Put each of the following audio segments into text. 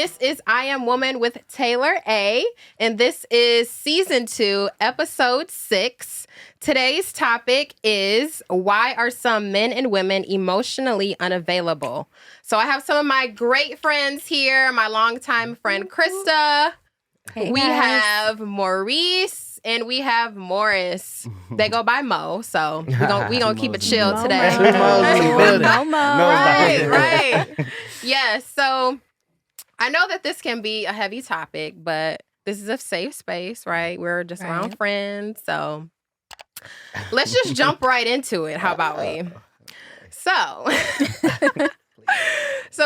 This is I Am Woman with Taylor A. And this is season 2, episode 6. Today's topic is why are some men and women emotionally unavailable? So I have some of my great friends here. My longtime friend Christa. Hey, we guys. have Maurice and we have Maurice. They go by Mo, so we gonna keep it chill Mo. today. Two Mo's in the building. Right. Yes. So I know that this can be a heavy topic, but this is a safe space, right? We're just around friends, so let's just jump right into it. How about we? So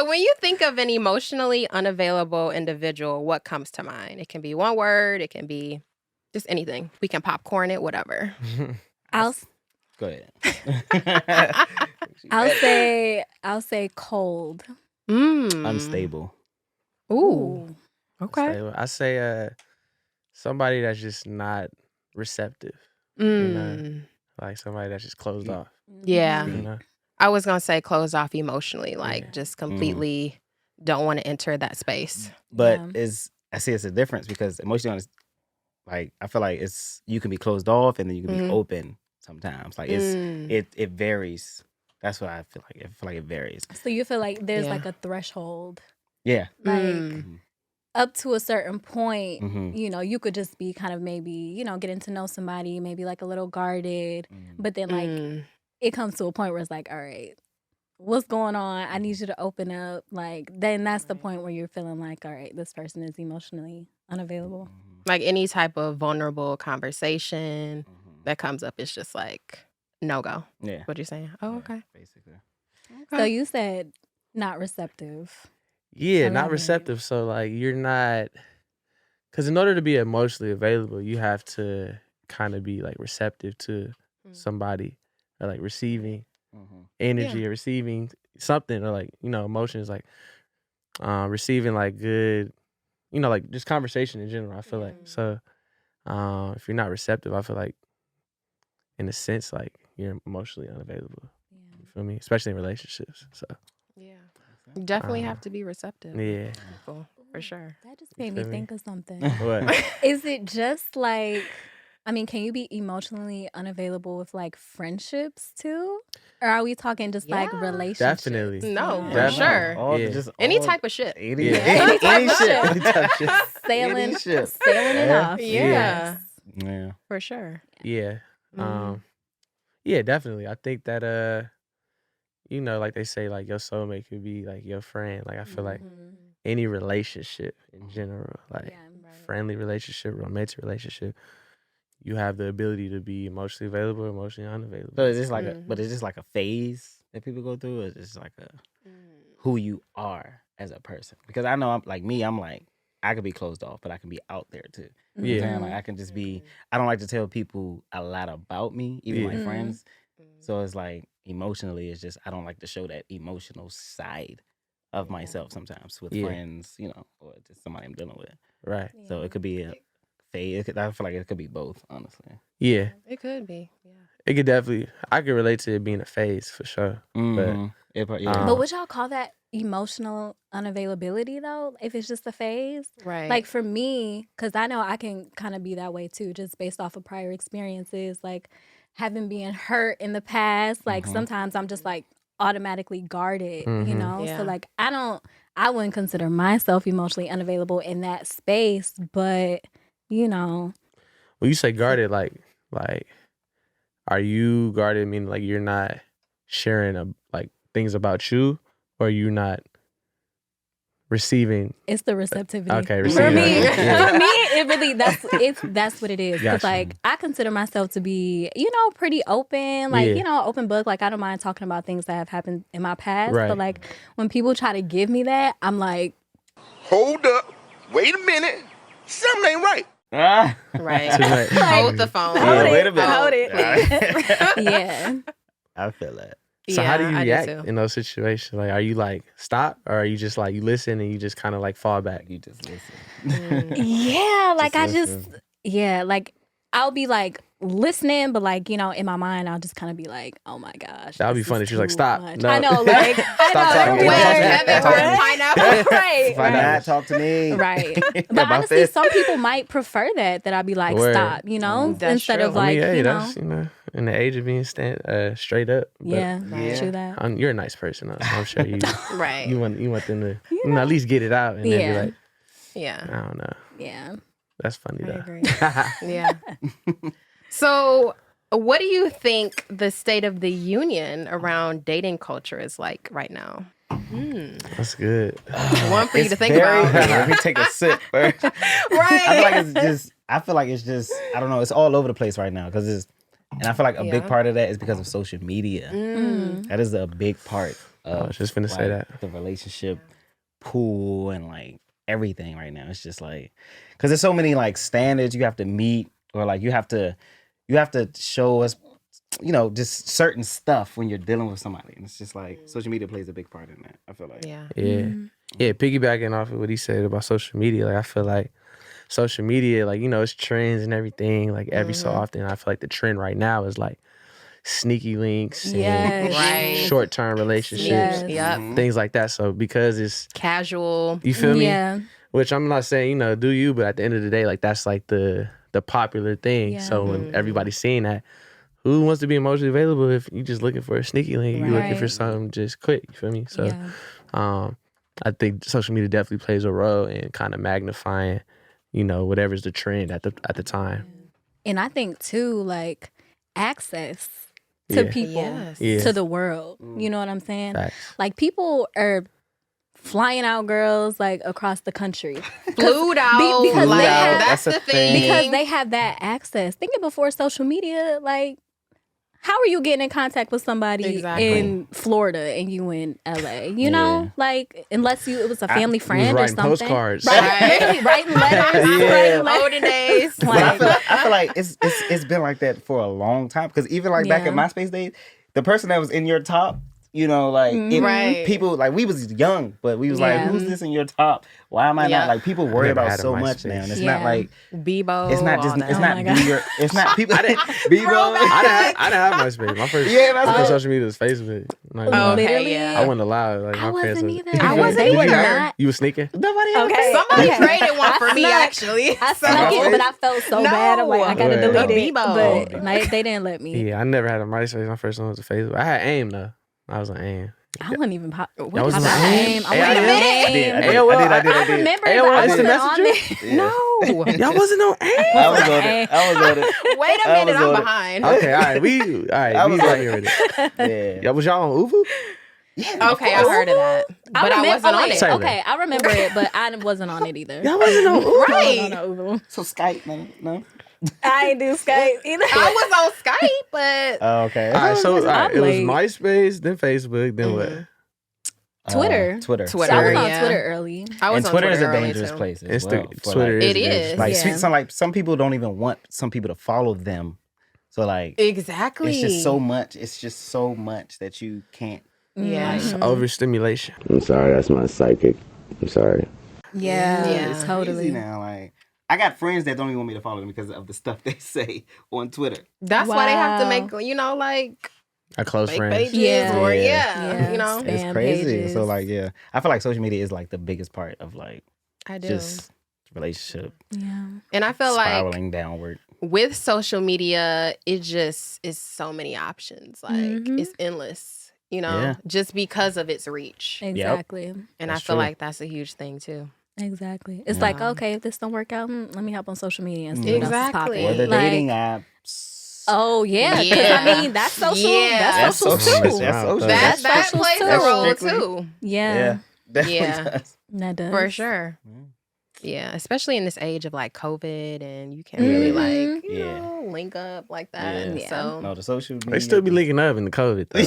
when you think of an emotionally unavailable individual, what comes to mind? It can be one word. It can be just anything. We can popcorn it, whatever. Go ahead. I'll say cold. Unstable. Ooh. Okay. Unstable. I say somebody that's just not receptive. You know? Like somebody that's just closed off. Yeah. You know? I was going to say closed off emotionally, like just completely don't want to enter that space. But I see it's a difference because emotionally honest, like I feel like you can be closed off and then you can be open sometimes. Like it varies. That's what I feel like. I feel like it varies. So you feel like there's like a threshold. Yeah. Like up to a certain point, you know, you could just be kind of maybe, you know, getting to know somebody, maybe like a little guarded. But then like it comes to a point where it's like, all right, what's going on? I need you to open up. Like, then that's the point where you're feeling like, all right, this person is emotionally unavailable. Like any type of vulnerable conversation that comes up is just like, no go. Yeah. What you saying? Oh, okay. Basically. Okay. So you said not receptive. Yeah, not receptive. So like you're not, because in order to be emotionally available, you have to kind of be like receptive to somebody or like receiving energy or receiving something or like, you know, emotions, like receiving like good, you know, like just conversation in general, I feel like. So if you're not receptive, I feel like in a sense, like you're emotionally unavailable. You feel me? Especially in relationships. So yeah. You definitely have to be receptive. Yeah. People, for sure. That just made me think of something. What? Is it just like, I mean, can you be emotionally unavailable with like friendships too? Or are we talking just like relationships? Definitely. No, for Definitely. sure. Any type of shit. Any type of shit. Sailing Any shit. it off. Yeah. Yeah. For sure. Yeah. Yeah, definitely. I think that you know, like they say, like your soulmate could be like your friend. Like I feel like any relationship in general, like friendly relationship, romantic relationship, you have the ability to be emotionally available, emotionally unavailable. So is this like but is this like a phase that people go through, or is this like who you are as a person? Because I know I'm like I could be closed off, but I can be out there too. You know what I'm saying? Like I can just be. I don't like to tell people a lot about me, even my friends. So it's like emotionally, it's just I don't like to show that emotional side of myself sometimes with friends, you know, or just somebody I'm dealing with. Right. So it could be a phase. I feel like it could be both, honestly. Yeah. It could be. Yeah. It could definitely. I could relate to it being a phase for sure. But would y'all call that emotional unavailability though? If it's just a phase, Right? Like for me, because I know I can kind of be that way too, just based off of prior experiences, like having been hurt in the past. Like sometimes I'm just like automatically guarded, you know. Yeah. So like I wouldn't consider myself emotionally unavailable in that space, but you know. When you say guarded, like, are you guarded? Meaning like you're not sharing like things about you, or you not receiving? It's the receptivity. Okay, For receiving. me, Yeah. for me, it really that's what it is. Because Gotcha. like I consider myself to be, you know, pretty open, like Yeah. you know, open book. Like I don't mind talking about things that have happened in my past. Right. But like when people try to give me that, I'm like, hold up, wait a minute, something ain't right. Right. Too much. Hold the phone. Yeah, wait a minute. hold it. Right. Yeah. I feel that. So how do you I react too. in those situations? Like, are you like stop, or are you just like you listen and you just kind of like fall back? You just listen. Yeah, like Just I just listen. like I'll be like listening, but like, you know, in my mind, I'll just kind of be like, oh my gosh. That would be this funny. is She's like, too stop. much. No. I know, like, talking. Right. Why not talk to me? Right. But About honestly, this. some people might prefer that I'd be like, Word. stop, you know, That's instead true. of like, hey, you know. that's, you know, in the age of being straight up. But Yeah, Yeah. true that. you're a nice person, though, so I'm sure you Right. you want them to you know, at least get it out and then be Yeah. like, Yeah. I don't know. Yeah. That's funny I though. agree. Yeah. So, what do you think the state of the union around dating culture is like right now? That's good. One for you It's to think very- about. Let me take a sip first. Right. I feel like it's just I don't know, it's all over the place right now because it's and I feel like a big Yeah. part of that is because of social media. That is a big part of I was just finna say like, that. the relationship pool and like everything right now. It's just like because there's so many like standards you have to meet or like you have to show us, you know, just certain stuff when you're dealing with somebody. And it's just like social media plays a big part in that. I feel like. Yeah. Yeah. Yeah, piggybacking off of what he said about social media, like I feel like social media, like, you know, it's trends and everything. Like every so often, I feel like the trend right now is like sneaky links and Yes. Right. short-term relationships, Yes. Yep. things like that. So because it's, Casual. you feel me? Yeah. Which I'm not saying, you know, do you, but at the end of the day, like that's like the popular thing. Yeah. So when everybody's seeing that, who wants to be emotionally available if you just looking for a sneaky link? You looking for Right. something just quick. You feel me? So Yeah. I think social media definitely plays a role in kind of magnifying, you know, whatever's the trend at the time. And I think too, like access to Yeah. people, Yes. Yeah. to the world. You know what I'm saying? Facts. Like people are flying out girls like across the country Flued out. because like, they have- that's that's the a thing. thing. because they have that access. Thinking before social media, like how are you getting in contact with somebody Exactly. in Florida and you in LA? You know, Yeah. like unless it was a family You was friend or writing something. postcards. Right? Writing letters. Yeah. Writing letters. Olden days. But I feel like it's been like that for a long time. Because even like back in Yeah. MySpace days, the person that was in your top, you know, like Right. people like we was young, but we was Yeah. like, who's this in your top? Why am I Yeah. not like people worry never about had a so much now? MySpace. And it's Yeah. not like Bebo. it's not just all that. it's Oh not my New God. York. It's not people. Bebo. I didn't have MySpace. My first, Yeah, that's my what- first social media was Facebook. Not gonna Oh, lie. okay, Literally. yeah. I wasn't allowed. Like I my parents wasn't was- either. I wasn't They were either. not. You was sneaking? Nobody ever Okay. Somebody Okay. created one for me, snuck- actually. I So- snuck it, but I felt so No. bad. I'm like, I gotta Wait, delete a it. Bebo. But they didn't let me. Yeah, I never had a MySpace. My first one was a Facebook. I had AIM though. I was on AIM. I wasn't even pop. What Y'all is was that? on AIM. I Hey, wasn't I on did. AIM. I did. AOL, I did. I remember AOL that I Instant wasn't on Messenger? it. No. Y'all wasn't on AIM? I was on it. I was on it. Wait a I minute, was I'm on it. behind. Okay, all right. I We was got like- me with it. Yeah. Yeah, was y'all on Uvu? Okay, I heard of that. But I wasn't on it. Taylor. Okay, I remember it, but I wasn't on it either. Y'all wasn't on Uvu? Right. No, So Skype, no. I ain't do Skype either. I was on Skype, but Oh, okay. All right, so all right, it was late. MySpace, then Facebook, then what? Twitter. Twitter. Twitter. So I was on Yeah. Twitter early. I was And on Twitter is a early, dangerous too. place as Insta- well. for, Twitter like, It is. like Yeah. some people don't even want some people to follow them. So like Exactly. it's just so much. It's just so much that you can't. Yeah. Mm-hmm. It's overstimulation. I'm sorry, that's my psychic. I'm sorry. Yeah, Yeah. totally. Crazy now. Like I got friends that don't even want me to follow them because of the stuff they say on Twitter. That's why they have to Wow. make, like I close fake friends. pages Yeah. or Yeah. you know. It's Spam crazy. pages. So like yeah, I feel like social media is like the biggest part of like I do. just relationship Yeah. And I feel like spiraling downward. with social media, it just is so many options. Like Mhm. it's endless, you know, Yeah. just because of its reach. Exactly. And That's I feel true. like that's a huge thing too. Exactly. It's Yeah. like, okay, if this don't work out, let me hop on social media and see what else is Exactly. popping. Or the Like, dating apps. Oh yeah, because Yeah. I mean that's social. Yeah. That's social social. too. That's social. That That's social plays too. a role Strictly- too. Yeah, Definitely Yeah. does. that does For sure. Mm. Yeah, especially in this age of like COVID and you can't really Mhm. like, you Yeah. know, link up like that. Yeah. So No, the social media. They still be linking up in the COVID though.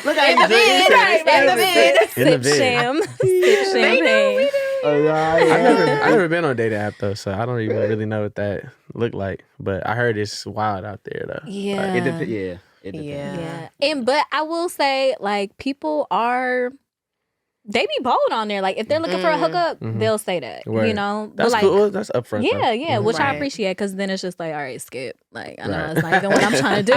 Look how in the you vid, right? In the vid. In the Sip vid. sham, sip champagne. I never been on a dating app though, so I don't even really know what that looked like. But I heard it's wild out there though. Yeah, It depends. Yeah. It depends. Yeah. yeah. And but I will say, like, people are they be bold on there. Like if they're looking for a hookup, they'll say that. Right. You know, That's but like, cool. That's upfront. yeah, which I Right. appreciate because then it's just like, all right, skip. Like I know Right. it's not even what I'm trying to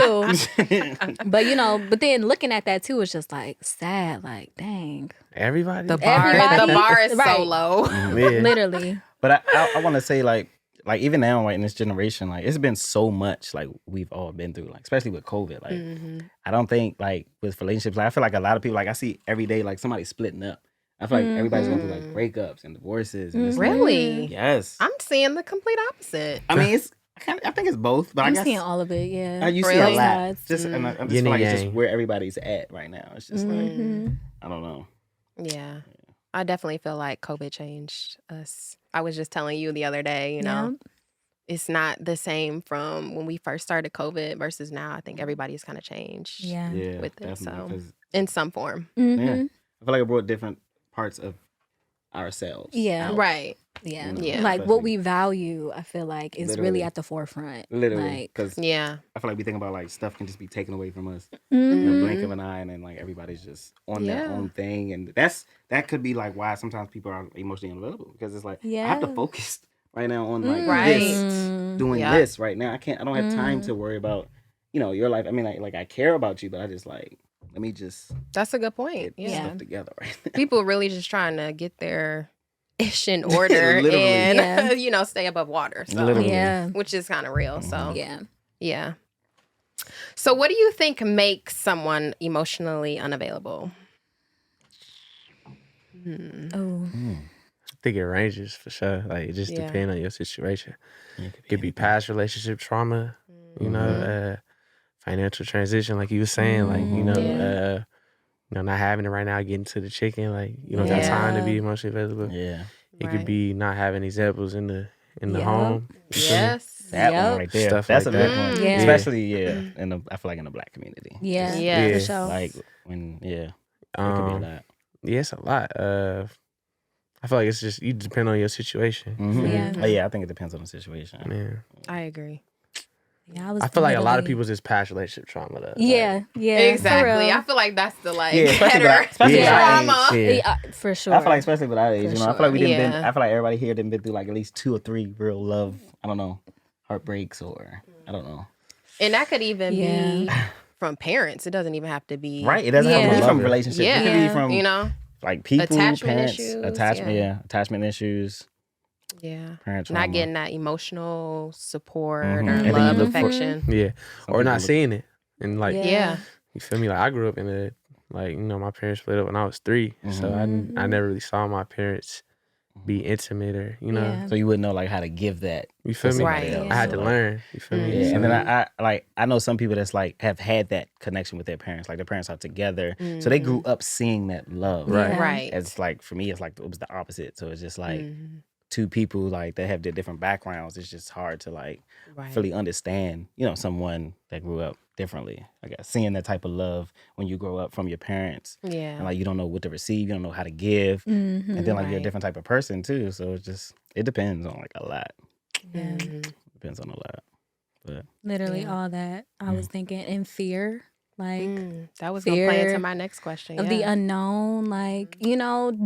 do. But you know, but then looking at that too, it's just like sad. Like dang, Everybody. The bar is so Right. low. Mm-hmm. Yeah. literally. But I want to say like even now, like in this generation, like it's been so much like we've all been through, like especially with COVID. Like I don't think like with relationships, like I feel like a lot of people, like I see every day like somebody splitting up. I feel like everybody's going through like breakups and divorces. And it's like, Really? yes. I'm seeing the complete opposite. I mean, I think it's both, but I I'm guess seeing all of it. Yeah, you see Really? a lot. Sides. Just and I just Yin feel like and it's just yang. where everybody's at right now. It's just like Mhm. I don't know. Yeah. I definitely feel like COVID changed us. I was just telling you the other day, you know, it's not the same from when we first started COVID versus now. I think everybody's kind of changed Yeah. Yeah, with it. definitely. So 'Cause, in some form. yeah, Mhm. I feel like it brought different parts of ourselves. Yeah. out. Right. Yeah. Yeah. Like what Especially- we value, I feel like is Literally. really at the forefront. Literally, Like, because Yeah. I feel like we think about like stuff can just be taken away from us in the blink mhm. of an eye, and then like everybody's just on their Yeah. own thing, and that could be like why sometimes people are emotionally unavailable because it's like I have to Yeah. focus right now on like Right. this, doing Yeah. this right now. I don't have time to worry about your life. I mean, like I care about you, but I just like let me just That's a good point. get Yeah. stuff together right now. People really just trying to get their ish in order Literally. and, Yeah. stay above water. So, Literally. Yeah. which is kind of real. So, Yeah. yeah. So, what do you think makes someone emotionally unavailable? Oh. I think it ranges for sure. Like it just Yeah. depends on your situation. Yeah, It could be past relationship trauma, financial transition, like you were saying, like Yeah. not having it right now, getting to the chicken, like you don't got time to be emotionally available. Yeah, It Right. could be not having examples in the Yep. home. You feel me? Yes. that Yep. one right there. Stuff That's like a big that. one, Yeah. especially I feel like in the Black community. Yeah. Yeah. For Yes. sure. Like when it could be a lot. Yeah, it's a lot. I feel like it's just you depend on your situation. Yeah. Oh, yeah, I think it depends on the situation. Man, I agree. Yeah, I feel like a lot of literally- people's just past relationship trauma though. Yeah. Yeah. for Exactly. real. I feel like that's the like Yeah, especially better especially Yeah. with our trauma. age. Yeah. For sure. I feel like especially with our age, For I feel like we didn't. Yeah. I feel like everybody here didn't been through like at least 2 or 3 real love. I don't know, heartbreaks or I don't know. And that could even be Yeah. from parents. It doesn't even have to be Right? It doesn't have to Yeah. be from Love it. relationships. Yeah. It could be Yeah. from You know? like people, Attachment parents, issues, attachment issues, Yeah. parent trauma. Not getting that emotional support Mhm. or And then you love, look for- affection. Yeah. Some Or not people- seeing it. And like Yeah. you feel me? Like I grew up in a my parents split up when I was 3. So I never really saw my parents be intimate or Yeah. So you wouldn't know like how to give that. you feel me? Right. else. I had to So, learn. You feel me? Yeah, So, and then I know some people that's like have had that connection with their parents, like their parents are together, so they grew up seeing that love. Right. Yeah. Right. It's like for me, it's like it was the opposite. So it's just like Mhm. two people like that have their different backgrounds. It's just hard to like Right. fully understand, someone that grew up differently. I guess seeing that type of love when you grow up from your parents, Yeah. and like you don't know what to receive, you don't know how to give, and then like you're a Right. different type of person too. So it depends on like a lot. Yeah. Mhm. Depends on a lot. But Literally Yeah. all that. I was thinking in fear. Like That was going to play into fear my next question. of the Yeah. unknown, like,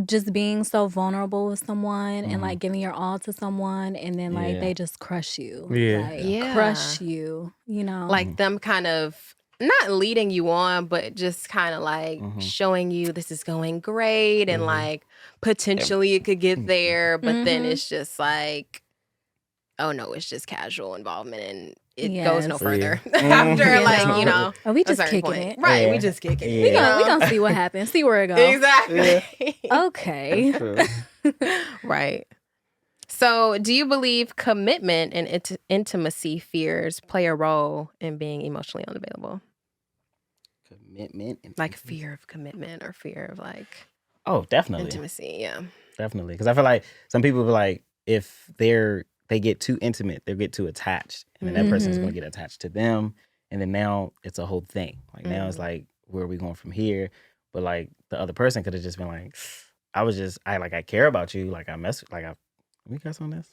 just being so vulnerable with someone and like giving your all to someone and then like Yeah. they just crush you. Yeah. Like Yeah. crush you, Like them kind of not leading you on, but just kind of like showing you this is going great and like potentially it could get there, but then it's just like, oh no, it's just casual involvement and it goes no Yes. further Yeah. after You like, know? Oh, we a just certain kicking point. it. Right, we Yeah. just kicking Yeah. it. We you gonna, we know? gonna see what happens. See where it goes. Exactly. Okay. true. Right. So, do you believe commitment and intimacy fears play a role in being emotionally unavailable? Commitment and Like fear of commitment or fear of like Oh, definitely. intimacy. Yeah. Definitely. Because I feel like some people be like, if they get too intimate, they get too attached. And then that person's going to get attached to them. And then now it's a whole thing. Like now it's like, where are we going from here? But like the other person could have just been like, I care about you. Like I mess, like we cuss on this?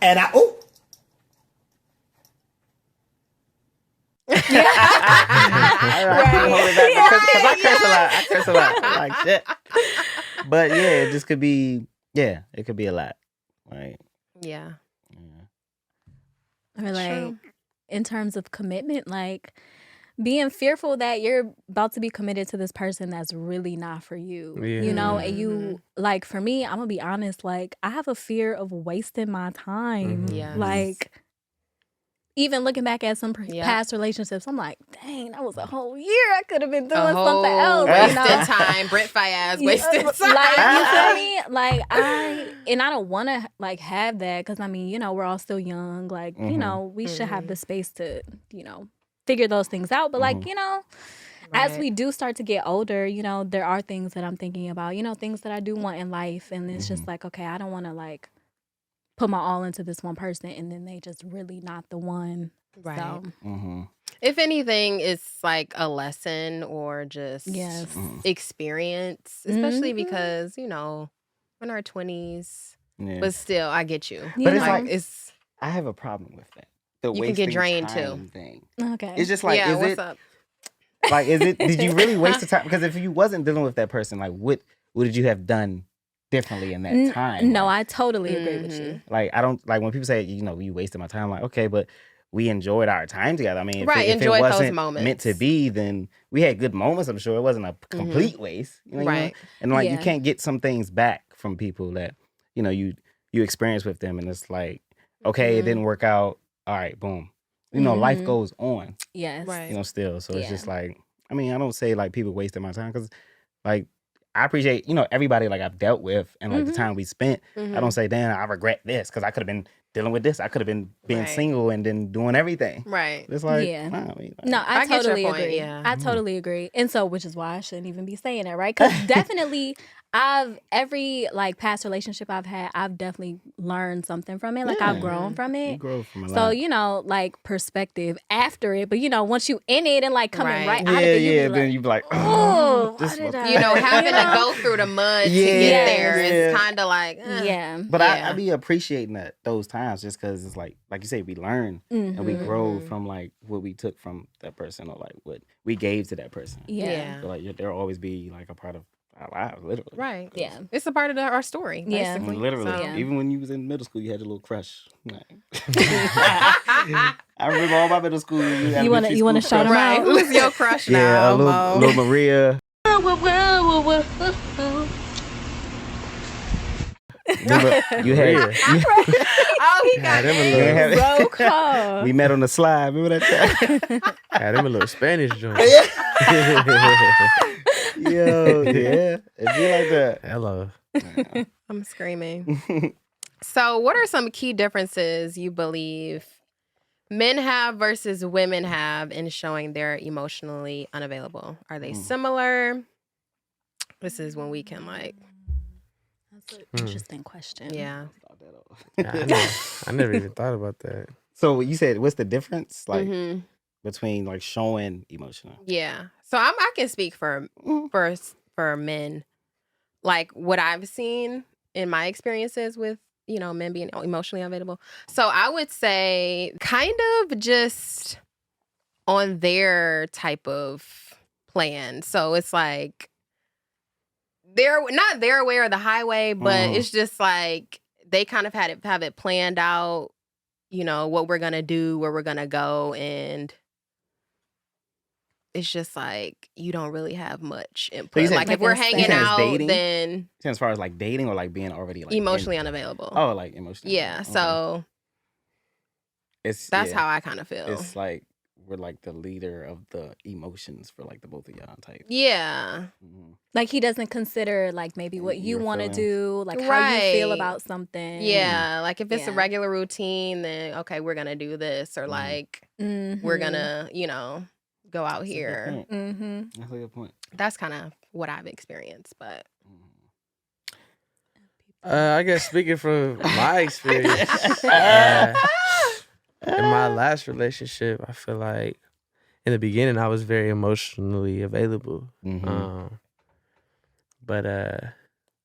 And I I curse a lot. I curse a lot. Like shit. But yeah, it just could be. Yeah, it could be a lot. Like, Yeah. Or like True. in terms of commitment, like being fearful that you're about to be committed to this person that's really not for you. Yeah. You know, and you like for me, I'm gonna be honest, like I have a fear of wasting my time. Yes. Like even looking back at some Yep. past relationships, I'm like, dang, that was a whole year. I could have been doing A whole something else. wasted You know? time. Brent Fayez Yeah, wasted time. like you feel me? Like I don't want to like have that because I mean, you know, we're all still young. Like you know, we should have the space to, you know, figure those things out. But like you know, as we do start to get older, you know, there are things that I'm thinking about. You know, things that I do want in life, and it's just like, okay, I don't want to like put my all into this one person, and then they just really not the one. Right. So. If anything, it's like a lesson or just Yes. experience, especially because, you know, we're in our 20s. Yeah. But still, I get you. But it's know? like it's I have a problem with that. The You can get wasting drained, time too. thing. Okay. It's just like, yeah, is what's it up? like, is it? Did you really waste the time? Because if you wasn't dealing with that person, like, what did you have done differently in that time? No, Like, I totally agree with you. like I don't like when people say, you know, you wasted my time. I'm like, okay, but we enjoyed our time together. I mean, Right, if it enjoyed those wasn't moments. meant to be, then we had good moments. I'm sure it wasn't a complete waste. You know, Right. And like you Yeah. can't get some things back from people that you know you experience with them, and it's like, okay, it didn't work out. All right, boom. You know, life goes on. Yes. Right. You know, still. So it's Yeah. just like, I mean, I don't say like people wasted my time because, like, I appreciate everybody like I've dealt with and like the time we spent. I don't say, damn, I regret this because I could have been dealing with this. I could have been being Right. single and then doing everything. Right. It's like, Yeah. nah, I mean, like, No, I I get your totally point, agree. yeah. I totally agree. And so, which is why I shouldn't even be saying it, right? Because definitely, every like past relationship I've had, I've definitely learned something from it. Like I've Yeah. grown from you it. grow from a So, lot. you know, like perspective after it. But, you know, once you in it and like coming Right. right yeah, out of it, you yeah. be Then like, you be like, oh, this why did was- I? You know, having know? to go through the mud to Yeah, get there yeah. is kind of like, Yeah. But Yeah. I be appreciating those times just because it's like you say, we learn and we grow from like what we took from that person or like what we gave to that person. Yeah. So like there'll always be like a part of our lives, literally. Right. Yeah. It's a part of our story, Yeah. basically. Literally. So- Yeah. Even when you was in middle school, you had a little crush. Like, I remember all my middle school. You wanna shout 'em Right. out? Who's your crush now, Yeah, a Mo? little Maria. Remember, you had. Oh, he got them a names. little- had- Roll call. we met on the slide. Remember that time? Had them a little Spanish joint. Yo, yeah. It be like that. Hello. I'm screaming. So, what are some key differences you believe men have versus women have in showing they're emotionally unavailable? Are they similar? This is when we can like, That's an interesting question. yeah. I never even thought about that. So you said, what's the difference like Mhm. between like showing emotional? Yeah. So I can speak for men. Like what I've seen in my experiences with, you know, men being emotionally unavailable. So I would say kind of just on their type of plan. So it's like they're not their way or the highway, but it's just like they kind of have it planned out, you know, what we're gonna do, where we're gonna go, and it's just like you don't really have much input. said- Like if Like we're a hanging sense out, dating? then As far as like dating or like being already like emotionally unavailable. Oh, like emotionally. Yeah, Okay. so that's how I kind of feel. It's like we're like the leader of the emotions for like the both of y'all type. Yeah. Mhm. Like he doesn't consider like maybe what you Your want to feelings. do, like how you feel Right. about something. Yeah. Like if it's a Yeah. regular routine, then okay, we're gonna do this, or like we're gonna, you know, go out That's a good here. point. Mm-hmm. That's a good point. That's kind of what I've experienced, but I guess speaking from my experience, in my last relationship, I feel like in the beginning I was very emotionally available. Mhm. But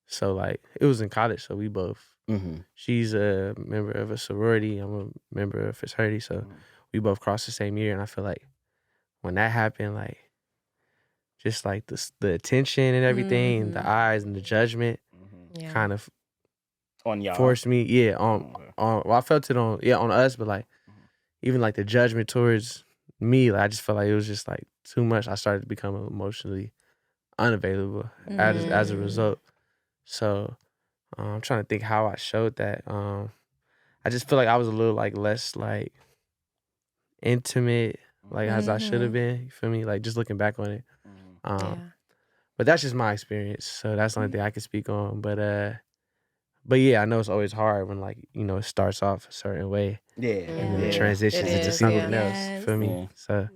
so like it was in college, so we both. Mhm. She's a member of a sorority. I'm a member of a fraternity, so we both crossed the same year. And I feel like when that happened, like just like the attention and everything, and the eyes and the judgment Yeah. kind of On y'all. forced me, well, I felt it on us, but like even like the judgment towards me, like I just felt like it was just like too much. I started to become emotionally unavailable as a result. So I'm trying to think how I showed that. I just feel like I was a little like less like intimate, like as I should have been. You feel me? Like just looking back on it. But that's just my experience. So that's the only thing I can speak on. But yeah, I know it's always hard when like, you know, it starts off a certain way. Yeah. And then it transitions into something else. You feel me? Yeah. So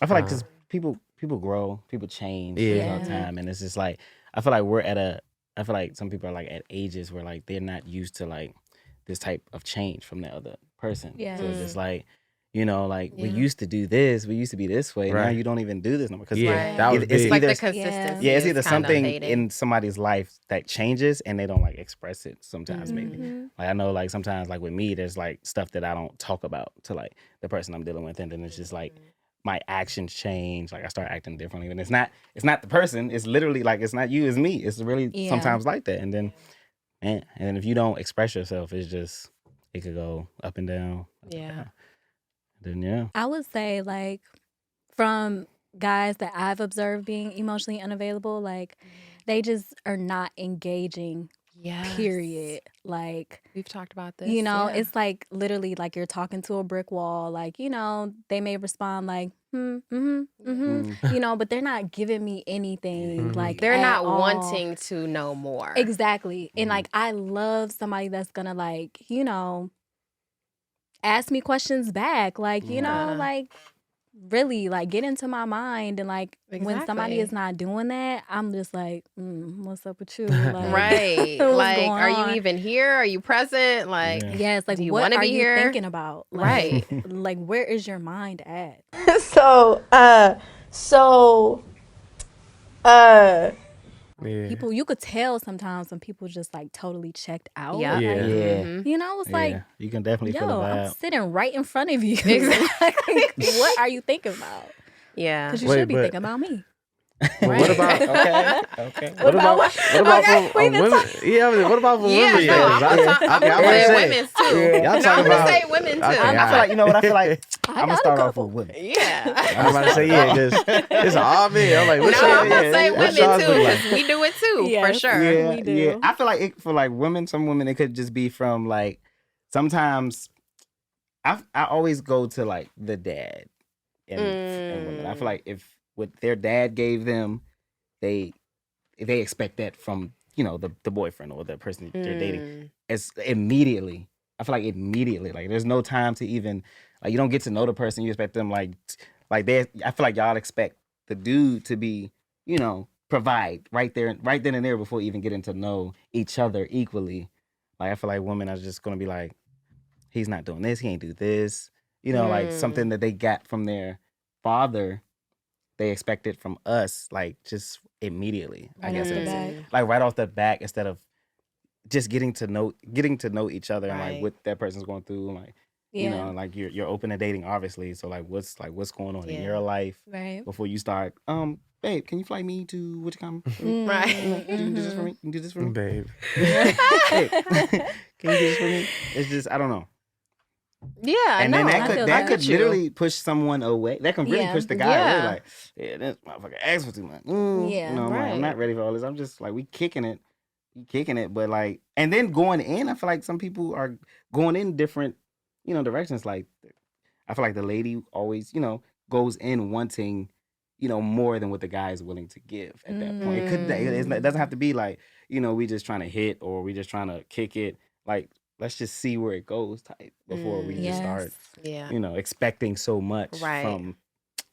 I feel like because people grow, people change all the time, and it's just like I feel like some people are like at ages where like they're not used to like this type of change from the other person. Yeah. So it's just like, you know, like we used to do this, we used to be this way. Now Right. you don't even do this no more. Because that was it's big. It's like either the consistency. it's is either kinda something fading. in somebody's life that changes and they don't like express it sometimes maybe. Like I know like sometimes like with me there's like stuff that I don't talk about to like the person I'm dealing with, and then it's just like my actions change, like I start acting differently. And it's not the person, it's literally like it's not you, it's me. It's really sometimes like that. And then and then if you don't express yourself, it's just it could go up and down. Yeah. Then I would say, like, from guys that I've observed being emotionally unavailable, like, they just are not engaging, period. Like, We've talked about this. you know, it's like literally like you're talking to a brick wall. Like, you know, they may respond like, you know, but they're not giving me anything. Like, they're at not all. wanting to know more. Exactly. And like, I love somebody that's gonna, like, you know, ask me questions back. Like, you know, like, really, like, get into my mind. And like, when somebody is not doing that, I'm just like, what's up with you? Like, Right. what's Like, going are on? you even here? Are you present? Like, Yes, like, do you what wanna are be you here? thinking about? Like, Right. like, where is your mind at? yeah. People, you could tell sometimes when people just like totally checked out. Yeah. Like, yeah. you know, it's like, You can definitely feel the yo, I'm vibe. sitting right in front of you. Exactly. Like, what are you thinking about? Yeah. Because you Wait, should be but- thinking about me. But what about Okay. what about Okay, for we've been women? Yeah, what about for Yeah, women? no, I'm I'm gonna say say women's too. Y'all No, I'm talking gonna about say women too. Okay, I feel like, you know what I feel like? I'm got gonna a start off couple. with women. Yeah. I'm about to say because it's all men. I'm like, No, what's I'm gonna say what women y'all's too look like? because we do it too for Yes. sure. Yeah, we do. yeah. I feel like for like women, some women, it could just be from like sometimes I always go to like the dad and women. I feel like if what their dad gave them, they expect that from, you know, the boyfriend or the person they're dating as immediately. I feel like immediately, like there's no time to even like you don't get to know the person. You expect them like they. I feel like y'all expect the dude to be, you know, provide right then and there before even getting to know each other equally. Like I feel like women are just gonna be like, he's not doing this, he ain't do this. You know, like something that they got from their father, they expect it from us, like just immediately. I guess off the it's bat. like right off the back instead of just getting to know each other and like Right. what that person's going through. Like you know, like you're open to dating, obviously. So like what's going on in your life Right. before you start. Babe, can you fly me to which come? Right. Can you do this for me? Can you do this for me? Babe. Hey, can you do this for me? It's just I don't know. Yeah, And no, then I feel that could you. literally push someone away. That can really Yeah. push the guy away. Yeah. Like, yeah, this motherfucker asked for too much. Yeah, you know, I'm like, I'm not right. ready for all this. I'm just like, we kicking it, but like, and then going in, I feel like some people are going in different, you know, directions. Like, I feel like the lady always, you know, goes in wanting, you know, more than what the guy is willing to give at that point. It doesn't have to be like, you know, we just trying to hit or we just trying to kick it. Like, let's just see where it goes type before we just start, Yeah. you know, expecting so much Right. from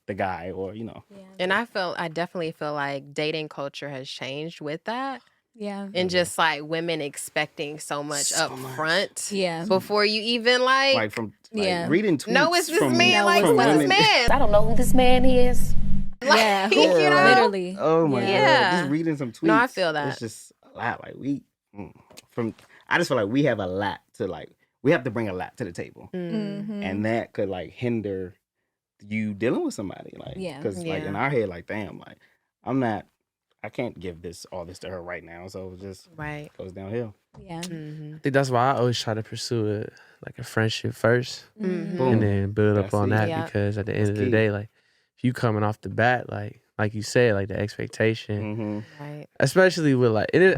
the guy or, you know. And I definitely feel like dating culture has changed with that. Yeah. And just like women expecting so much So up much. front Yeah. before you even Like from Yeah. reading tweets. no, it's this from, man. No, Like, it's who's not. this man? I don't know who this man is. Like, Yeah. you know? Literally. Oh my Yeah. god! Just reading some tweets. No, I feel that. It's just a lot. Like I just feel like we have a lot to we have to bring a lot to the table, and that could like hinder you dealing with somebody. Like, Yeah. because like in our head, like damn, like I can't give all this to her right now, so it just Right. goes downhill. Yeah. Mm-hmm. I think that's why I always try to pursue a friendship first, Mm-hmm. Boom. and then build up That's on it. that. Yeah. Because at the end That's of the key. day, like if you coming off the bat, like you said, like the expectation, Mm-hmm. Right. especially with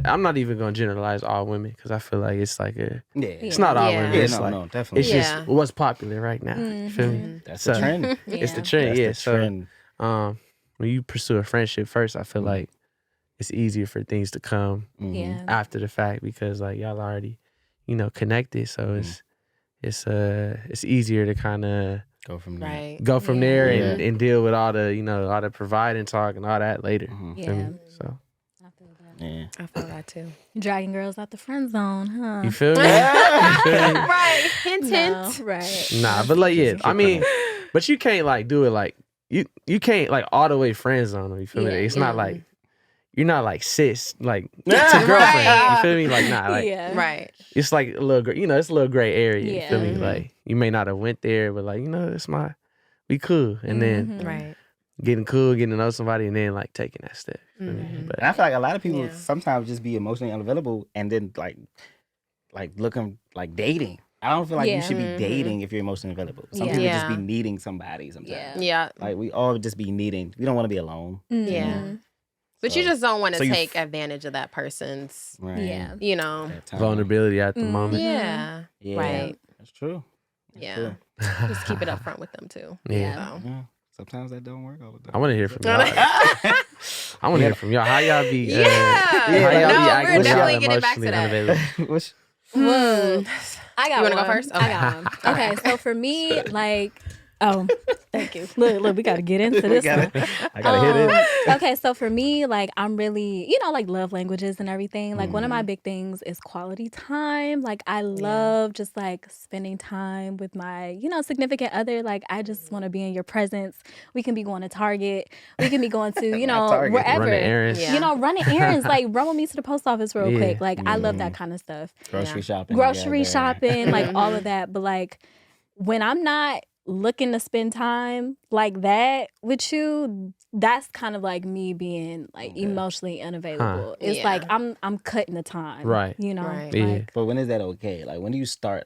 I'm not even gonna generalize all women because I feel like it's like Yeah. it's not all Yeah. women. Yeah, It's no, definitely. it's Yeah. just what's popular right now. You feel me? Mhm. That's So, the trend. It's the Yeah. trend. That's Yeah. the So trend. when you pursue a friendship first, I feel Mhm. like it's easier for things to come Mhm. Yeah. after the fact because like y'all already, connected. So it's easier to kind of Go from there. Right. go from Yeah. there Yeah. and deal with all the providing talk and all that later. Mhm. Feel me? Yeah. So I feel that. Yeah. I feel that too. Dragging girls out the friend zone, huh? you feel me? You feel me? Right. Hint, No, hint. right. Nah, but like yeah, Just I keep mean, going. but you can't like do it like you can't like all the way friend zone them. You feel Yeah. me? It's not Mhm. like you're not like sis like to Right. girlfriend. You feel me? Like nah, like Yeah. Right. it's like a little it's a little gray area. You feel me? Yeah. Like you may not have went there, but like we cool, and then Mhm. Right. getting cool, getting to know somebody, and then like taking that step. You feel me? Mhm. But And I feel like a lot of people Yeah. sometimes just be emotionally unavailable and then like looking like dating. I don't feel like you Yeah. should be Mhm. dating if you're emotionally available. Some Yeah. people just be Yeah. needing somebody sometimes. Yeah. Yeah. Like we all just be needing. We don't want to be alone. Yeah. Mhm. But you So- just don't want to so you take f- advantage of that person's, Right. Yeah. you know. That time. vulnerability at the Mhm. moment. Yeah. Yeah. Right. That's true. That's Yeah. true. Just keep it up front with them too. Yeah. So. Yeah. Sometimes that don't work all the time. I want to hear from y'all. yeah. I want to hear from y'all. How y'all be? Yeah. How Yeah, y'all no, be acting we're when y'all definitely getting back to emotionally that. unavailable? What's- Whoa. I got You wanna go one. first? I got one. Okay, so for me, thank you. Look, we got to get into this one. I gotta hit it. Okay, so for me, like I'm really, like love languages and everything. Like one of my big things is quality time. Like I love just like spending time with my, significant other. Like I just want to be in your presence. We can be going to Target. We can be going to, Target. wherever. Running errands. Yeah. Running errands. Like run with me to the post office real Yeah. quick. Like I love that kind of stuff. Grocery shopping. Grocery together. shopping, like all of that. But like when I'm not looking to spend time like that with you, that's kind of like me being like emotionally unavailable. It's Yeah. like I'm cutting the time. Right. Right. Yeah. Like, But when is that okay? Like when do you start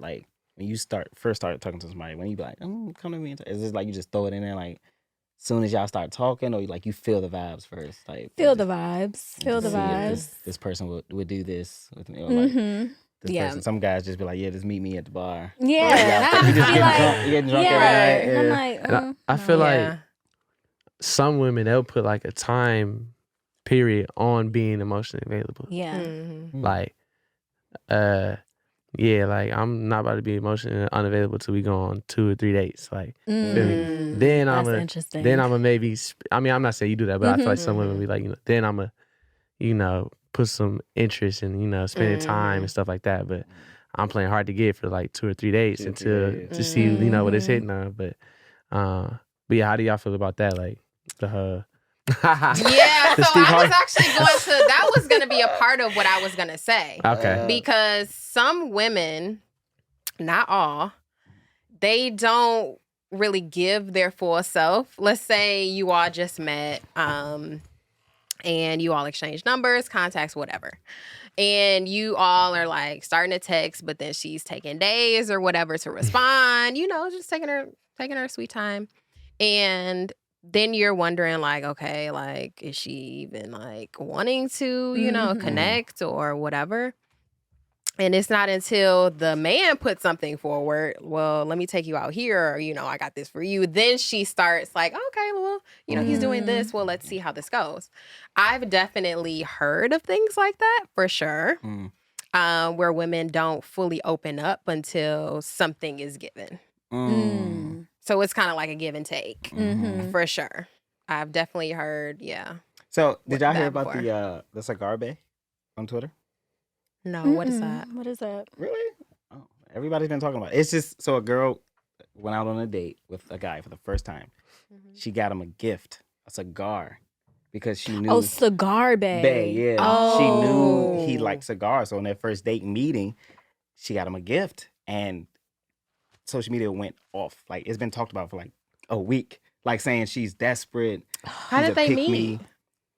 first start talking to somebody, when you be like, come to me, is this like you just throw it in there like soon as y'all start talking, or you feel the vibes first? Like feel the vibes. Feel the see if vibes. This person would do this with me, or like Mm-hmm. this Yeah. person. Some guys just be like, yeah, just meet me at the bar. Yeah. Or And I you just just be getting like, drunk, you getting drunk yeah. every night. And I'm Yeah. like, And I feel Yeah. like some women they'll put like a time period on being emotionally available. yeah. Mhm. Like, yeah, like I'm not about to be emotionally unavailable till we go on 2 or 3 dates. Like, feel me? Mm. Then That's I'm interesting. maybe. I'm not saying you do that, but I feel like some women be like, then I'm put some interest in spending time and stuff like that. But I'm playing hard to get for like 2 or 3 days 2 or 3 until days. to see what it's hitting on. But yeah, how do y'all feel about that? Like the Yeah, The so Steve I was Harvey. actually that was going to be a part of what I was going to say. Okay. Because some women, not all, they don't really give their full self. Let's say you all just met and you all exchange numbers, contacts, whatever. And you all are like starting to text, but then she's taking days or whatever to respond, just taking her sweet time. And then you're wondering like, okay, like, is she even like wanting to, connect or whatever? And it's not until the man puts something forward, well, let me take you out here, or, I got this for you. Then she starts like, okay, well, he's doing this. Well, let's see how this goes. I've definitely heard of things like that for sure, where women don't fully open up until something is given. So it's kind of like a give and take for sure. I've definitely heard, yeah. So did y'all hear that about before. the cigar bay on Twitter? No, what is that? What is that? Really? Oh, everybody's been talking about it. It's just so a girl went out on a date with a guy for the first time. She got him a gift, a cigar, because she knew. Oh, cigar bay. Bay, yeah. Oh. She knew he liked cigars. So on their first date meeting, she got him a gift, and social media went off. Like it's been talked about for like a week. Like saying she's desperate. How she's did a they pick-me. meet?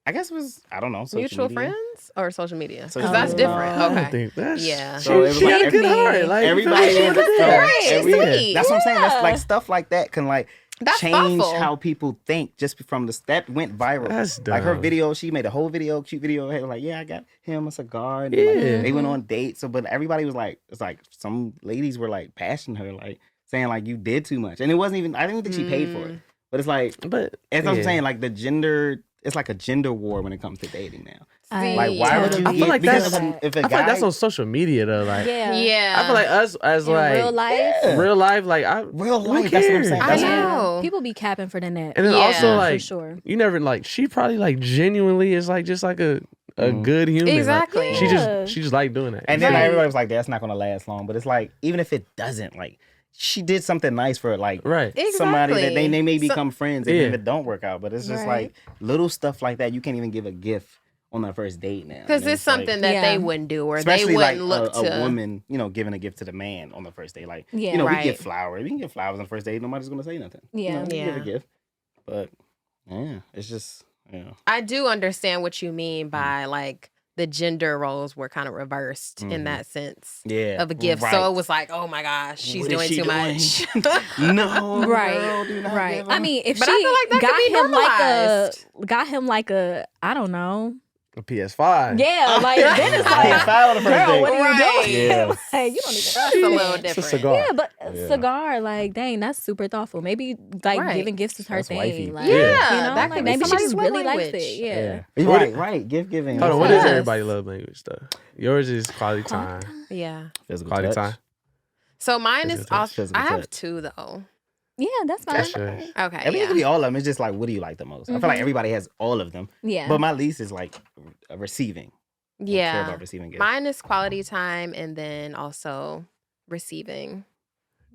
I guess it was, I don't know, social Mutual media. friends or social media? Because Social that's media. different. I don't Okay. think that's. Yeah. So it was She like had a good heart. Like, everybody she was was Right, every- sweet. That's what I'm saying. That's like stuff like that can like That's change thoughtful. how people think just from the step went viral. That's Like her dumb. video, she made a whole video, cute video. Hey, like, yeah, I got him a cigar. And Yeah. like, they went on dates. So, but everybody was like, it's like some ladies were like bashing her, like saying like you did too much. And it wasn't even, I didn't think she paid for it. But it's like, But as I'm yeah. saying, like the gender, it's like a gender war when it comes to dating now. I Like, why would you? totally I feel like because that's- if a I feel guy, like that's on social media though. Like, Yeah. Yeah. I feel like us as In like real life. Yeah. real life, like real who life, that's what I'm cares? saying. I That's know. People be capping for the net. And then Yeah. also For like for sure. you never like she probably like genuinely is like just like a good human. Like, Exactly. she Yeah. just like doing that. And then Right. everybody was like, that's not gonna last long. But it's like, even if it doesn't, like, she did something nice for like right. somebody that they may So- become friends, even if Yeah. it don't work out. But it's just Right. like little stuff like that. You can't even give a gift on the first date now. Because And it's something like, that Yeah. they wouldn't do, or they especially like wouldn't look a to. woman, giving a gift to the man on the first date. Like, Yeah. we Right. give flowers. We can give flowers on the first date. Nobody's gonna say nothing. Yeah. We can give a Yeah. gift. But yeah, it's just I do understand what you mean by like the gender roles were kind of reversed in that sense yeah of a gift. right. So it was like, oh my gosh, she's What is doing she too doing? much. No, Right. girl, do not Right. give I him- mean, if But I she feel like that got could be him normalized. like a, I don't know. A PS5. Yeah, like then it's I ain't like, foul the first girl, date. what are you Right. doing? Yeah. Like, you don't even. That's a little It's a different. cigar. Yeah, but Yeah. cigar, like, dang, that's super thoughtful. Maybe like Right. giving gifts is her That's thing. wifey. Like, Yeah, you know, that like could be maybe she somebody's just love really likes language. it. Yeah. Right, right. Gift giving. Hold on, what is Yes. everybody's love language though? Yours is quality time. Yeah. Physical Quality touch. time. So mine is Physical touch, also. physical I have touch. two though. Yeah, that's fine. That's yours. Okay. I mean, it Yeah. could be all of them. It's just like, what do you like the most? I feel like everybody has all of them. Yeah. But my least is like receiving. I care Yeah. about receiving gifts. Mine is quality time, and then also receiving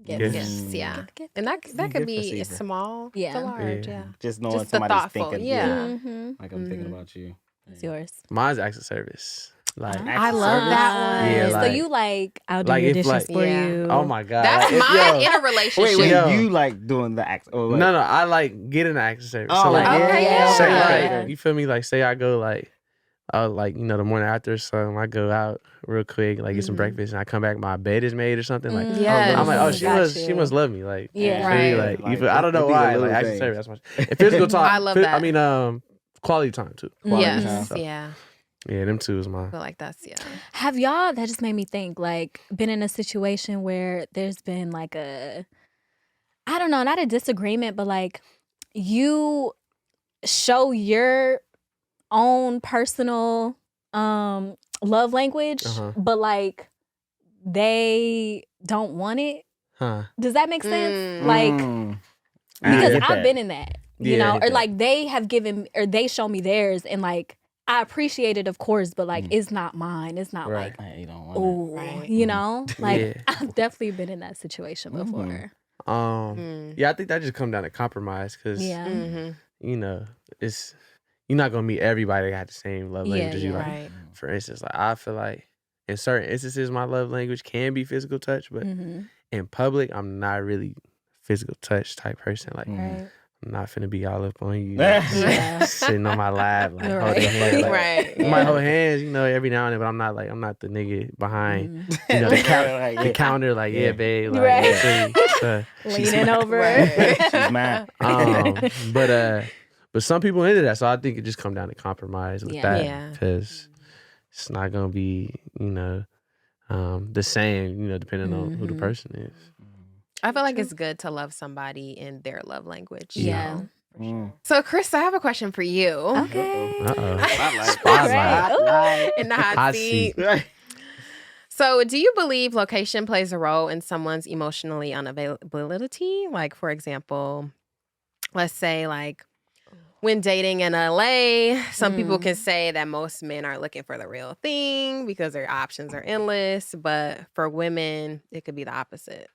Gifts. gifts. Yeah. Gift. And that Gift could be receiver. small Yeah. to large. Yeah. Yeah. Just knowing Just the somebody's thoughtful, thinking. yeah. Mm-hmm. Like I'm thinking Mhm. about you. It's yours. Mine's acts of service. Like, Acts I of love service. that one. Yeah, so like- you like, I'll do like your if, dishes like- for Yeah. you. oh my god. That's Like, mine yo. in a relationship. Wait, Yo. you like doing the acts? Oh, wait. No, I like getting an acts of service. Oh, so like, Okay, yeah. say Yeah. like, you feel me? Like, say I go like, like the morning after or something, I go out real quick, like get some Mhm. breakfast, and I come back, my bed is made or something. Like, Yes. I'm like, oh, Got she you. must love me. Like, Yeah. you feel me? Right. Like, you feel, I don't know It'd be the why. little Like, acts of things. service. That's much. And physical time. I love I that. mean, quality time too. Quality Yes. time. So, Yeah. yeah, them two is I mine. feel like that's Have y'all, that just made me think, like, been in a situation where there's been like I don't know, not a disagreement, but like you show your own personal love language, Uh-huh. but like they don't want it. Huh? Does that make sense? Mm. Like, I because get I've that. been in that, you Yeah, I know, get or that. like they have given, or they show me theirs, and like I appreciate it, of course, but like it's not mine. It's not Right. like, Hey, you don't want it. oh, Right. you know, like Yeah. I've definitely been in that situation before. Mm. Yeah, I think that just come down to compromise because Yeah. Mm-hmm. it's you're not gonna meet everybody that got the same love language as you. yeah. Like, Right. for instance, like I feel like in certain instances my love language can be physical touch, but Mm-hmm. in public I'm not really physical touch type person. Like Right. I'm not finna be all up on you, Yeah. sitting on my lap, like Right. holding hands. Like, Right. we might hold hands, every now and then, but I'm not the nigga behind Mhm. the counter, like yeah, Yeah. babe, like Right. so, Leaning over. Right. She's mine. but some people into that, so I think it just come down to compromise with Yeah. that Yeah. because it's not gonna be the same depending on who the Mhm. person is. I feel like it's good to love somebody in their love language. Yeah. Mm. So, Chris, I have a question for you. Okay. Spotlight. Right. In the hot Hot seat. seat. So, do you believe location plays a role in someone's emotionally unavailability? Like, for example, let's say, like, when dating in LA, some people can say that most men are looking for the real thing because their options are endless. But for women, it could be the opposite.